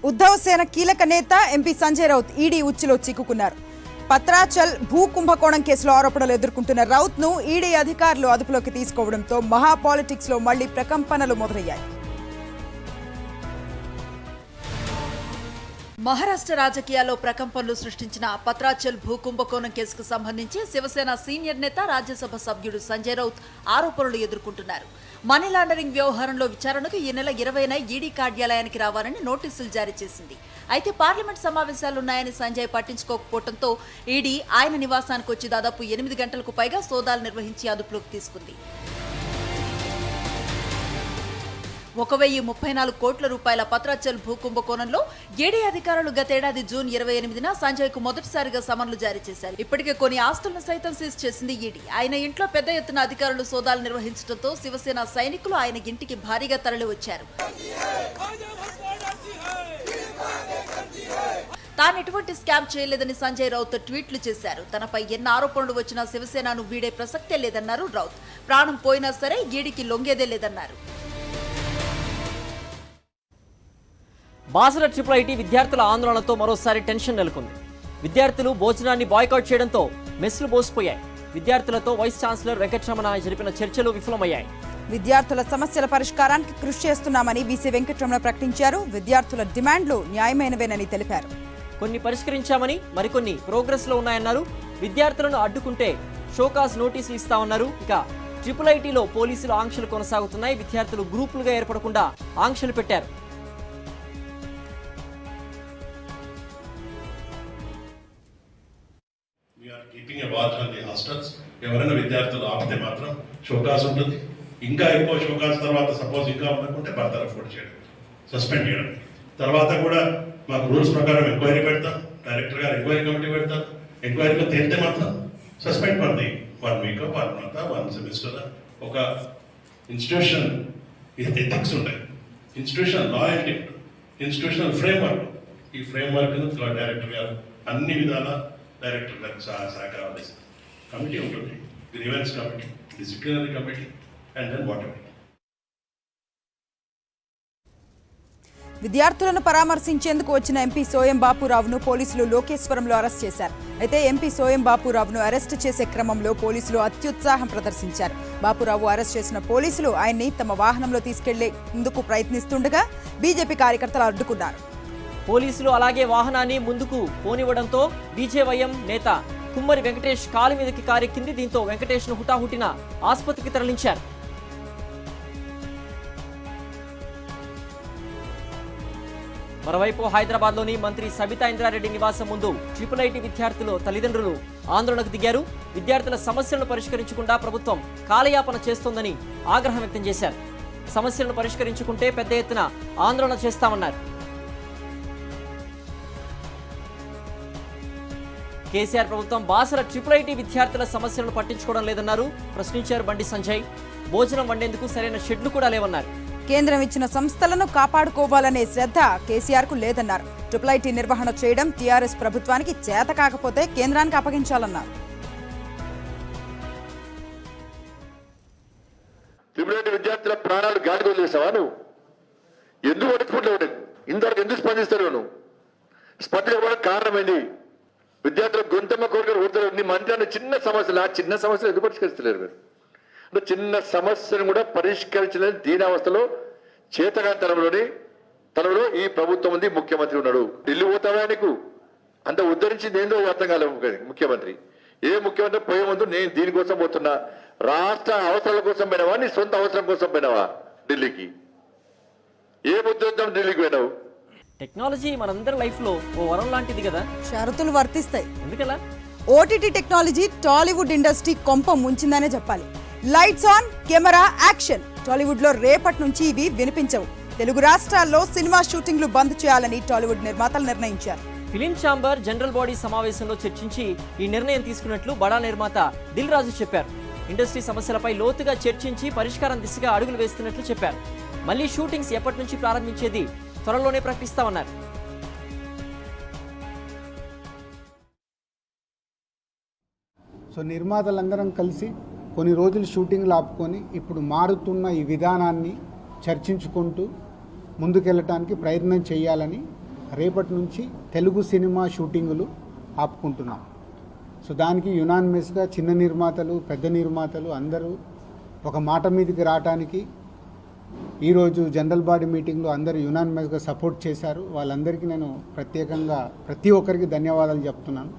ఉద్ధవ్ సేన కీలక నేత ఎంపీ సంజయ్ రౌత్ ఈడీ ఉచ్చులో చిక్కుకున్నారు. పత్రాచల్ భూ కుంభకోణం కేసులో ఆరోపణలు ఎదుర్కొంటున్న రౌత్ ను ఈడీ అధికారులు అదుపులోకి తీసుకోవడంతో మహా పాలిటిక్స్ లో మళ్లీ ప్రకంపనలు మొదలయ్యాయి. మహారాష్ట్ర రాజకీయాల్లో ప్రకంపనలు సృష్టించిన పత్రాచల్ భూ కుంభకోణం కేసుకు సంబంధించి శివసేన సీనియర్ నేత రాజ్యసభ సభ్యుడు సంజయ్ రౌత్ ఆరోపణలు ఎదుర్కొంటున్నారు. మనీ లాండరింగ్ వ్యవహారంలో విచారణకు ఈ నెల 20న ఈడీ కార్యాలయానికి రావాలని నోటీసులు జారీ చేసింది. అయితే పార్లమెంట్ సమావేశాలున్నాయని సంజయ్ పట్టించుకోకపోవడంతో ఈడీ ఆయన నివాసానికి వచ్చి దాదాపు 8 గంటలకు పైగా సోదాలు నిర్వహించి అదుపులోకి తీసుకుంది. 1034 కోట్ల రూపాయల పత్రాచల్ భూ కుంభకోణంలో ఈడీ అధికారులు గతేడాది జూన్ 28న సంజయ్ కు మొదటిసారిగా సమన్లు జారీ చేశారు. ఇప్పటికే కొన్ని ఆస్తులను సైతం సీజ్ చేసింది ఈడీ. ఆయన ఇంట్లో పెద్ద ఎత్తున అధికారులు సోదాలు నిర్వహించడంతో శివసేన సైనికులు ఆయన ఇంటికి భారీగా తరలి వచ్చారు. తాను ఎటువంటి స్కామ్ చేయలేదని సంజయ్ రౌత్ ట్వీట్లు చేశారు. తనపై ఎన్ని ఆరోపణలు వచ్చినా శివసేనను వీడే ప్రసక్తే లేదన్నారు రౌత్. ప్రాణం పోయినా సరే ఈడీకి లొంగేదే లేదన్నారు. బాసర ట్రిపుల్ విద్యార్థుల ఆందోళనతో మరోసారి టెన్షన్ నెలకొంది. విద్యార్థులు భోజనాన్ని బాయ్కాట్ చేయడంతో మెస్లు బోసిపోయాయి. విద్యార్థులతో వైస్ ఛాన్సలర్ వెంకటరమణ జరిపిన చర్చలు విఫలమయ్యాయి. విద్యార్థుల సమస్యల పరిష్కారానికి కృషి చేస్తున్నామని వీసీ వెంకటరమణ ప్రకటించారు. విద్యార్థుల డిమాండ్లు న్యాయమైనవేనని తెలిపారు. కొన్ని పరిష్కరించామని, మరికొన్ని ప్రోగ్రెస్ లో ఉన్నాయన్నారు. విద్యార్థులను అడ్డుకుంటే షోకాజ్ నోటీసులు ఇస్తామన్నారు. ఇక ట్రిపుల్ ఐటీలో పోలీసులు ఆంక్షలు కొనసాగుతున్నాయి. విద్యార్థులు గ్రూపులుగా ఏర్పడకుండా ఆంక్షలు పెట్టారు. Keeping a watch on the hostels. ఎవరైనా విద్యార్థులు ఆపితే మాత్రం షోకాజ్ ఉంటుంది. ఇంకా ఎక్కువ షోకాజ్ తర్వాత సపోజ్ ఇంకా ఉండకుంటే బర్తరఫ్ కూడా చేయడం, సస్పెండ్ చేయడం. తర్వాత కూడా మాకు రూల్స్ ప్రకారం ఎంక్వైరీ పెడతాం. డైరెక్టర్ గారు ఎంక్వైరీ కమిటీ పెడతారు. ఎంక్వైరీలో తేలితే మాత్రం suspend for the 1 week 1 month 1 semester. ఒక ఇన్స్టిట్యూషన్ ఎథిక్స్ ఉంటాయి, ఇన్స్టిట్యూషన్ లాయల్టీ, ఇన్స్టిట్యూషనల్ ఫ్రేమ్వర్క్. ఈ ఫ్రేమ్వర్క్ను డైరెక్టర్ గారు అన్ని విధాల డైరెక్టర్ గారికి సహకారాలు ఇస్తారు. కమిటీ ఉంటుంది, grievance committee, disciplinary committee and then water. విద్యార్థులను పరామర్శించేందుకు వచ్చిన ఎంపీ సోయం బాపురావును పోలీసులు లోకేశ్వరంలో అరెస్ట్ చేశారు. అయితే ఎంపీ సోయం బాపురావును అరెస్ట్ చేసే క్రమంలో పోలీసులు అత్యుత్సాహం ప్రదర్శించారు. బాపురావు అరెస్ట్ చేసిన పోలీసులు ఆయన్ని తమ వాహనంలో తీసుకెళ్లేందుకు ప్రయత్నిస్తుండగా బీజేపీ కార్యకర్తలు అడ్డుకున్నారు. పోలీసులు అలాగే వాహనాన్ని ముందుకు పోనివ్వడంతో బీజేవైఎం నేత కుమ్మరి వెంకటేష్ కాలు మీదకి కారెక్కింది. దీంతో వెంకటేష్ ను హుటాహుటిన ఆసుపత్రికి తరలించారు. మరోవైపు హైదరాబాద్లోని మంత్రి సబితా ఇంద్రారెడ్డి నివాసం ముందు ట్రిపుల్ ఐటీ విద్యార్థులు తల్లిదండ్రులు ఆందోళనకు దిగారు. విద్యార్థుల సమస్యలను పరిష్కరించకుండా ప్రభుత్వం కాలయాపన చేస్తోందని ఆగ్రహం వ్యక్తం చేశారు. సమస్యలను పరిష్కరించుకుంటే పెద్ద ఎత్తున ఆందోళన చేస్తామన్నారు. కేసీఆర్ ప్రభుత్వం బాసర ట్రిపుల్ ఐటీ విద్యార్థుల సమస్యలను పట్టించుకోవడం లేదన్నారు. ప్రశ్నించారు బండి సంజయ్. భోజనం వండేందుకు సరైన షెడ్లు కూడా లేవన్నారు. కేంద్రం ఇచ్చిన సంస్థలను కాపాడుకోవాలనే శ్రద్ధ కేసీఆర్ కు లేదన్నారు. ట్రిపుల్ ఐటీ నిర్వహణ చేయడం టీఆర్ఎస్ ప్రభుత్వానికి చేత కాకపోతే కేంద్రానికి అప్పగించాలన్నారు. ట్రిపుల్ ఐటీ విద్యార్థుల ప్రాణాలు గాలికి వదిలేసావా నువ్వు? ఎందుకు పట్టించుకుంటావు? ఇంతవరకు ఎందుకు స్పందిస్తారు? నువ్వు స్పందించకపోవడానికి కారణం ఏంటి? విద్యార్థుల గొంతమ్మ కోరికలు ఊరుతారు. నీ మంత్రి చిన్న సమస్యలు, ఆ చిన్న సమస్యలు ఎందుకు పరిష్కరిస్తలేరు మీరు? అంటే చిన్న సమస్యను కూడా పరిష్కరించలేని దీనావస్థలో చేతగాంతనంలోని తనలో ఈ ప్రభుత్వం ఉంది, ముఖ్యమంత్రి ఉన్నాడు. ఢిల్లీ పోతావా? నీకు అంత ఉద్ధరించింది ఏందో అర్థం కాలేదు ముఖ్యమంత్రి. ఏ ముఖ్యమంత్రి పోయే ముందు నేను దీనికోసం పోతున్నా, రాష్ట్ర అవసరాల కోసం పోయినావా, నీ సొంత అవసరం కోసం పోయినావా ఢిల్లీకి? ఏ ఉద్దేశం ఢిల్లీకి పోయినావు? టెక్నాలజీ మనందరి లైఫ్ లో ఓ వరం లాంటిది కదా. షరతులు వర్తిస్తాయి. ఎందుకలా? ఓటీటీ టెక్నాలజీ టాలీవుడ్ ఇండస్ట్రీ కొంప ముంచిందనే చెప్పాలి. Lights on, camera, action. Tollywood లో రేపటి నుంచి ఇవి వినిపించవు. తెలుగు రాష్ట్రాల్లో సినిమా షూటింగ్లు బంద్ చేయాలని టాలీవుడ్ నిర్మాతలు నిర్ణయించారు. ఫిలిం ఛాంబర్ జనరల్ బాడీ సమావేశంలో చర్చించి ఈ నిర్ణయం తీసుకున్నట్లు బడా నిర్మాత దిల్ రాజు చెప్పారు. ఇండస్ట్రీ సమస్యలపై లోతుగా చర్చించి పరిష్కారం దిశగా అడుగులు వేస్తున్నట్లు చెప్పారు. మళ్లీ షూటింగ్స్ ఎప్పటి నుంచి ప్రారంభించేది త్వరలోనే ప్రకటిస్తామన్నారు. సో నిర్మాతలందరం కలిసి కొన్ని రోజులు షూటింగ్లు ఆపుకొని ఇప్పుడు మారుతున్న ఈ విధానాన్ని చర్చించుకుంటూ ముందుకెళ్ళటానికి ప్రయత్నం చేయాలని రేపటి నుంచి తెలుగు సినిమా షూటింగులు ఆపుకుంటున్నాం. సో దానికి యునానిమస్గా చిన్న నిర్మాతలు, పెద్ద నిర్మాతలు అందరూ ఒక మాట మీదకి రావడానికి ఈరోజు జనరల్ బాడీ మీటింగ్లో అందరూ యునానిమస్గా సపోర్ట్ చేశారు. వాళ్ళందరికీ నేను ప్రత్యేకంగా ప్రతి ఒక్కరికి ధన్యవాదాలు చెప్తున్నాను.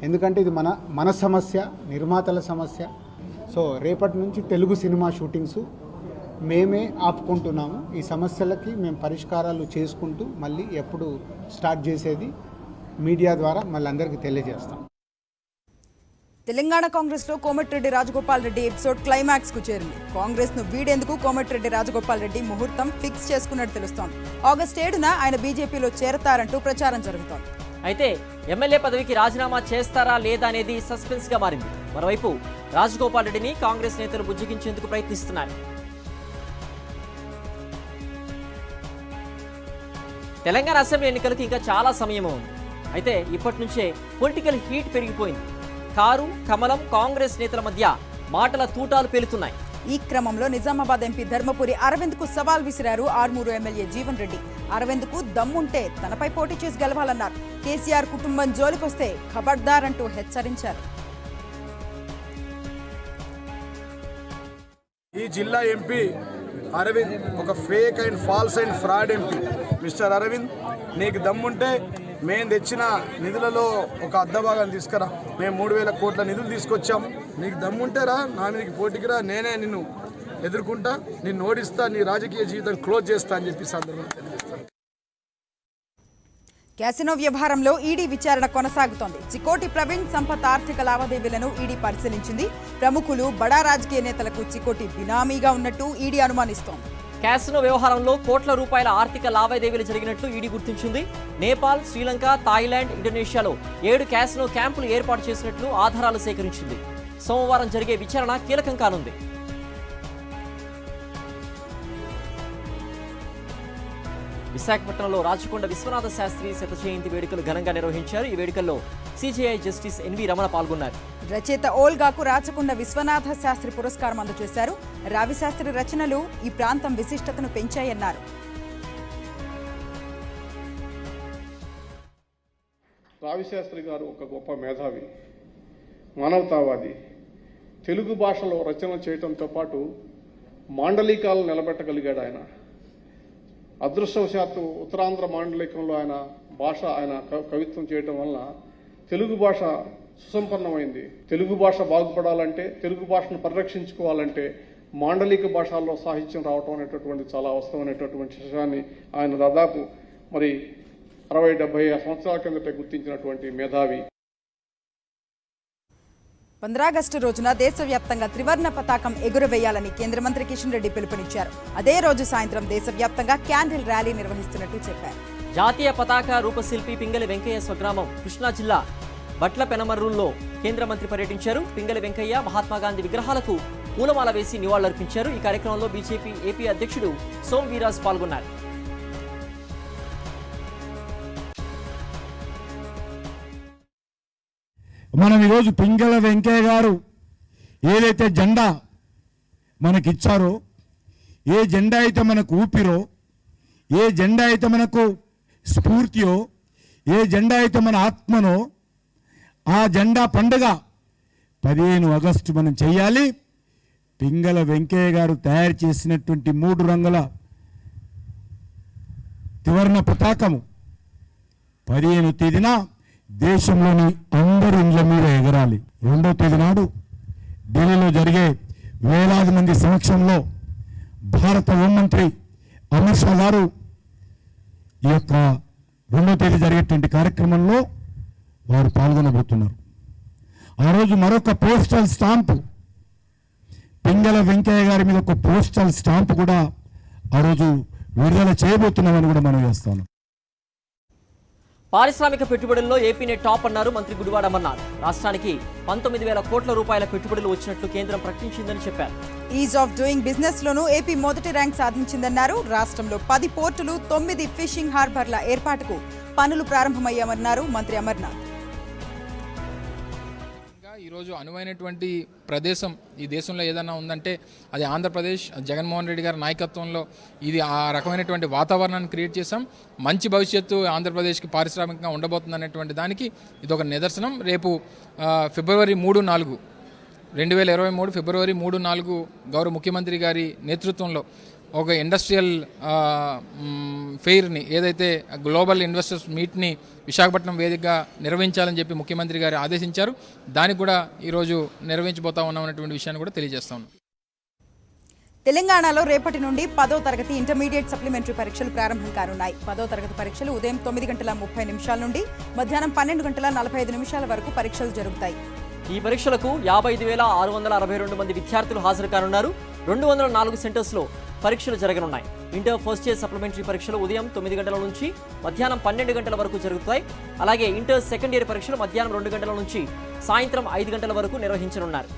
ఎందుకంటే ఇది మన సమస్య, నిర్మాతల సమస్య. సో రేపటి నుంచి తెలుగు సినిమా షూటింగ్స్ మేమే ఆపుకుంటున్నాము. ఈ సమస్యలకి మేము పరిష్కారాలు చేసుకుంటూ మళ్ళీ ఎప్పుడు స్టార్ట్ చేసేది మీడియా ద్వారా మళ్ళీ అందరికీ తెలియజేస్తాం. తెలంగాణ కాంగ్రెస్లో కోమటిరెడ్డి రాజగోపాల్ రెడ్డి ఎపిసోడ్ క్లైమాక్స్కు చేరింది. కాంగ్రెస్ను వీడేందుకు కోమటిరెడ్డి రాజగోపాల్ రెడ్డి ముహూర్తం ఫిక్స్ చేసుకున్నట్టు తెలుస్తోంది. ఆగస్టు 7న ఆయన బీజేపీలో చేరతారంటూ ప్రచారం జరుగుతోంది. అయితే ఎమ్మెల్యే పదవికి రాజీనామా చేస్తారా లేదా అనేది సస్పెన్స్ గా మారింది. మరోవైపు రాజగోపాల్ రెడ్డిని కాంగ్రెస్ నేతలు బుజ్జగించేందుకు ప్రయత్నిస్తున్నారు. తెలంగాణ అసెంబ్లీ ఎన్నికలకు ఇంకా చాలా సమయం ఉంది. అయితే ఇప్పటి నుంచే పొలిటికల్ హీట్ పెరిగిపోయింది. కారు, కమలం, కాంగ్రెస్ నేతల మధ్య మాటల తూటాలు పేలుతున్నాయి. ఈ క్రమంలో నిజామాబాద్ ఎంపీ ధర్మపురి అరవింద్కు సవాల్ విసిరారు ఆర్మూరు ఎమ్మెల్యే జీవన్ రెడ్డి. అరవింద్కు దమ్ముంటే తనపై పోటీ చేసి గెలవాలన్నారు. కేసీఆర్ కుటుంబం జోలికొస్తే ఖబర్దార్ అంటూ హెచ్చరించారు. ఈ జిల్లా ఎంపీ అరవింద్ ఒక fake and false and fraud MP. Mister Aravind, నీకు దమ్ముంటే మేము తెచ్చిన నిధులలో ఒక అర్ధభాగం తీసుకురా. మేము 3,000 కోట్ల నిధులు తీసుకొచ్చాం. నీకు దమ్ముంటేరా, నా మీదకి పోటీకి రా, నేనే నిన్ను ఎదుర్కొంటా, నిన్ను ఓడిస్తా, నీ రాజకీయ జీవితం క్లోజ్ చేస్తా అని చెప్పి సందర్భంగా తెలియజేస్తాను. క్యాసినో వ్యవహారంలో ఈడీ విచారణ కొనసాగుతోంది. చికోటి ప్రవీణ్ సంపత్ ఆర్థిక లావాదేవీలను ఈడీ పరిశీలించింది. ప్రముఖులు, బడా రాజకీయ నేతలకు చికోటి బినామీగా ఉన్నట్టు ఈడీ అనుమానిస్తోంది. క్యాసినో వ్యవహారంలో కోట్ల రూపాయల ఆర్థిక లావాదేవీలు జరిగినట్లు ఈడీ గుర్తించింది. నేపాల్, శ్రీలంక, థాయిలాండ్, ఇండోనేషియాలో 7 క్యాసినో క్యాంపులు ఏర్పాటు చేసినట్లు ఆధారాలు సేకరించింది. సోమవారం జరిగే విచారణ కీలకం కానుంది. విశాఖపట్నంలో రాచకొండ విశ్వనాథ శాస్త్రి శత జయంతి వేడుకలు ఘనంగా నిర్వహించారు. ఈ వేడుకల్లో సిజేఐ జస్టిస్ ఎన్వి రమణ పాల్గొన్నారు. రచయిత ఓల్గాకు రాచకొండ విశ్వనాథ శాస్త్రి పురస్కారం అందజేశారు. రావిశాస్త్రి రచనలు ఈ ప్రాంతం విశిష్టతను పెంచాయన్నారు. రావిశాస్త్రి గారు ఒక గొప్ప మేధావి, మానవతావాది. తెలుగు భాషలో రచనలు చేయడంతో పాటు మాండలికాలను నిలబెట్టగలిగాడు ఆయన. అదృష్టవశాత్తు ఉత్తరాంధ్ర మాండలికంలో ఆయన కవిత్వం చేయటం వలన తెలుగు భాష సుసంపన్నమైంది. తెలుగు భాష బాగుపడాలంటే, తెలుగు భాషను పరిరక్షించుకోవాలంటే మాండలిక భాషల్లో సాహిత్యం రావటం అనేటటువంటి చాలా అవసరమైనటువంటి విషయాన్ని ఆయన దాదాపు 60-70 సంవత్సరాల కిందటే గుర్తించినటువంటి మేధావి. 15 ఆగస్టు రోజున దేశవ్యాప్తంగా త్రివర్ణ పతాకం ఎగురవేయాలని కేంద్ర మంత్రి కిషన్ రెడ్డి పిలుపునిచ్చారు. అదే రోజు సాయంత్రం దేశవ్యాప్తంగా క్యాండిల్ ర్యాలీ నిర్వహిస్తున్నట్టు చెప్పారు. జాతీయ పతాక రూపశిల్పి పింగళి వెంకయ్య స్వగ్రామం కృష్ణా జిల్లా బట్ల పెనమర్రుల్లో కేంద్ర మంత్రి పర్యటించారు. పింగళి వెంకయ్య మహాత్మాగాంధీ విగ్రహాలకు పూలమాల వేసి నివాళులర్పించారు. ఈ కార్యక్రమంలో బీజేపీ ఏపీ అధ్యక్షుడు సోమ్ వీరాజ్ పాల్గొన్నారు. మనం ఈరోజు పింగళ వెంకయ్య గారు ఏదైతే జెండా మనకిచ్చారో, ఏ జెండా అయితే మనకు ఊపిరో, ఏ జెండా అయితే మనకు స్ఫూర్తియో, ఏ జెండా అయితే మన ఆత్మనో, ఆ జెండా పండుగ 15 ఆగస్టు మనం చేయాలి. పింగళ వెంకయ్య గారు తయారు చేసినటువంటి 3 రంగుల త్రివర్ణ పతాకము 15వ తేదీన దేశంలోని అందరి ఇండ్ల మీద ఎగరాలి. 2వ తేదీ నాడు ఢిల్లీలో జరిగే వేలాది మంది సమక్షంలో భారత హోంమంత్రి అమిత్ షా గారు ఈ యొక్క 2వ తేదీ జరిగేటువంటి కార్యక్రమంలో వారు పాల్గొనబోతున్నారు. ఆ రోజు మరొక పోస్టల్ స్టాంపు, పింగళ వెంకయ్య గారి మీద ఒక పోస్టల్ స్టాంపు కూడా ఆ రోజు విడుదల చేయబోతున్నామని కూడా మనం చేస్తాను. పారిశ్రామిక పెట్టుబడుల్లో ఏపీనే టాప్ అన్నారు మంత్రి గుడివాడ అమర్నాథ్. రాష్ట్రానికి 19,000 కోట్ల రూపాయల పెట్టుబడులు వచ్చినట్లు కేంద్రం ప్రకటించిందని చెప్పారు. ఈజ్ ఆఫ్ డూయింగ్ బిజినెస్ లోనూ ఏపీ మొదటి ర్యాంక్ సాధించిందన్నారు. రాష్ట్రంలో 10 పోర్టులు, 9 ఫిషింగ్ హార్బర్ల ఏర్పాటుకు పనులు ప్రారంభమయ్యామన్నారు మంత్రి అమర్నాథ్. ఈరోజు అనువైనటువంటి ప్రదేశం ఈ దేశంలో ఏదైనా ఉందంటే అది ఆంధ్రప్రదేశ్. జగన్మోహన్ రెడ్డి గారి నాయకత్వంలో ఇది ఆ రకమైనటువంటి వాతావరణాన్ని క్రియేట్ చేశాం. మంచి భవిష్యత్తు ఆంధ్రప్రదేశ్కి పారిశ్రామికంగా ఉండబోతుంది అనేటువంటి దానికి ఇది ఒక నిదర్శనం. రేపు ఫిబ్రవరి 3-4 2023 ఫిబ్రవరి 3-4 గౌరవ ముఖ్యమంత్రి గారి నేతృత్వంలో ఒక ఇండస్ట్రియల్ ఫెయిర్ని, ఏదైతే గ్లోబల్ ఇన్వెస్టర్స్ మీట్ని విశాఖపట్నం వేదికగా నిర్వహించాలని చెప్పి ముఖ్యమంత్రి గారు ఆదేశించారు. దానికి కూడా ఈరోజు నిర్వహించబోతా ఉన్నామన్నటువంటి విషయాన్ని కూడా తెలియజేస్తా ఉన్నాం. తెలంగాణలో రేపటి నుండి 10వ తరగతి ఇంటర్మీడియట్ సప్లిమెంటరీ పరీక్షలు ప్రారంభం కానున్నాయి. 10వ తరగతి పరీక్షలు ఉదయం 9:30 నుండి మధ్యాహ్నం 12:45 వరకు పరీక్షలు జరుగుతాయి. ఈ పరీక్షలకు 55,662 మంది విద్యార్థులు హాజరు కానున్నారు. 204 సెంటర్స్లో పరీక్షలు జరగనున్నాయి. ఇంటర్ ఫస్ట్ ఇయర్ సప్లిమెంటరీ పరీక్షలు ఉదయం 9 గంటల నుంచి మధ్యాహ్నం 12 గంటల వరకు జరుగుతాయి. అలాగే ఇంటర్ సెకండ్ ఇయర్ పరీక్షలు మధ్యాహ్నం 2 గంటల నుంచి సాయంత్రం 5 గంటల వరకు నిర్వహించనున్నారు.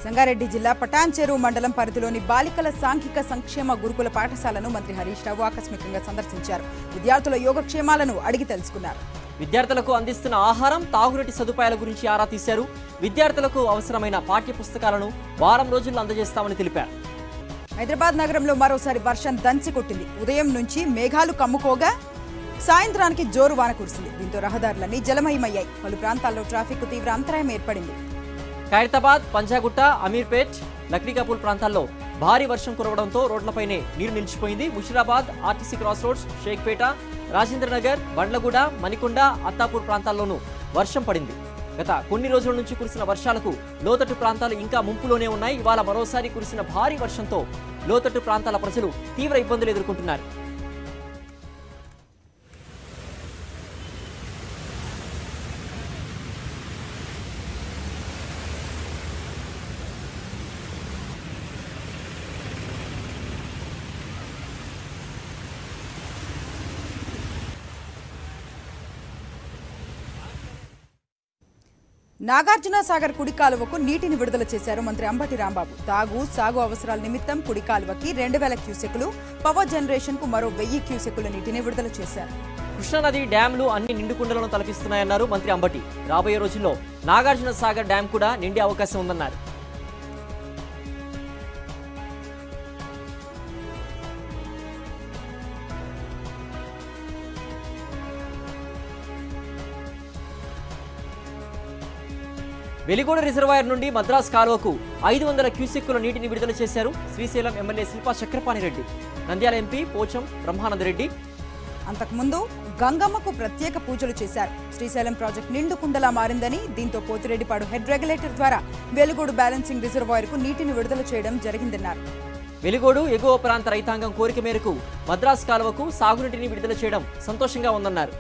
సంగారెడ్డి జిల్లా పటాన్చెరు మండలం పరిధిలోని బాలికల సాంఘిక సంక్షేమ గురుకుల పాఠశాలను మంత్రి హరీష్ రావు ఆకస్మికంగా సందర్శించారు. విద్యార్థుల యోగక్షేమాలను అడిగి తెలుసుకున్నారు. విద్యార్థులకు అందిస్తున్న ఆహారం, తాగునీటి సదుపాయాల గురించి ఆరా తీశారు. విద్యార్థులకు అవసరమైన పాఠ్య పుస్తకాలను వారం రోజుల్లో అందజేస్తామని తెలిపారు. హైదరాబాద్ నగరంలో మరోసారి వర్షం దంచి కొట్టింది. ఉదయం నుంచి మేఘాలు కమ్ముకోగా సాయంత్రానికి జోరు వాన కురిసింది. దీంతో రహదారులన్నీ జలమయమయ్యాయి. పలు ప్రాంతాల్లో ట్రాఫిక్ తీవ్ర అంతరాయం ఏర్పడింది. ఖైరతాబాద్, పంజాగుట్ట, అమీర్పేట్, లక్డీకాపూర్ ప్రాంతాల్లో భారీ వర్షం కురవడంతో రోడ్లపైనే నీరు నిలిచిపోయింది. Musheerabad, RTC cross roads, Shaikpet, Rajendranagar, Bandlaguda, Manikonda, Attapur ప్రాంతాల్లోనూ వర్షం పడింది. గత కొన్ని రోజుల నుంచి కురిసిన వర్షాలకు లోతట్టు ప్రాంతాలు ఇంకా ముంపులోనే ఉన్నాయి. ఇవాళ మరోసారి కురిసిన భారీ వర్షంతో లోతట్టు ప్రాంతాల ప్రజలు తీవ్ర ఇబ్బందులు ఎదుర్కొంటున్నారు. నాగార్జున సాగర్ కుడి కాలువకు నీటిని విడుదల చేశారు మంత్రి అంబటి రాంబాబు. తాగు, సాగు అవసరాల నిమిత్తం కుడి కాలువకి 2000 క్యూసెక్కులు, పవర్ జనరేషన్ కు మరో 1000 క్యూసెక్కుల నీటిని విడుదల చేశారు. కృష్ణానది డ్యాంలు అన్ని నిండుకుండలను తలపిస్తున్నాయన్నారు మంత్రి అంబటి. రాబోయే రోజుల్లో నాగార్జున సాగర్ డ్యాం కూడా నిండే అవకాశం ఉందన్నారు. వెలిగోడ రిజర్వాయర్ నుండి మద్రాస్ కాలువకు 500 క్యూసెక్కుల నీటిని విడుదల చేశారు. Srisailam MLA Shilpa Chakrapani Reddy, Nandyal MP Pocham Brahmananda Reddy. అంతకుముందు గంగమ్మకు ప్రత్యేక పూజలు చేశారు. శ్రీశైలం ప్రాజెక్టు నిండు కుండలా మారిందని, దీంతో పోతిరెడ్డిపాడు హెడ్ రెగ్యులేటర్ ద్వారా వెలిగోడు బ్యాలెన్సింగ్ రిజర్వాయర్ కు నీటిని విడుదల చేయడం జరిగిందన్నారు. వెలిగోడు ఎగువ ప్రాంత రైతాంగం కోరిక మేరకు మద్రాస్ కాలువకు సాగునీటిని విడుదల చేయడం సంతోషంగా ఉందన్నారు.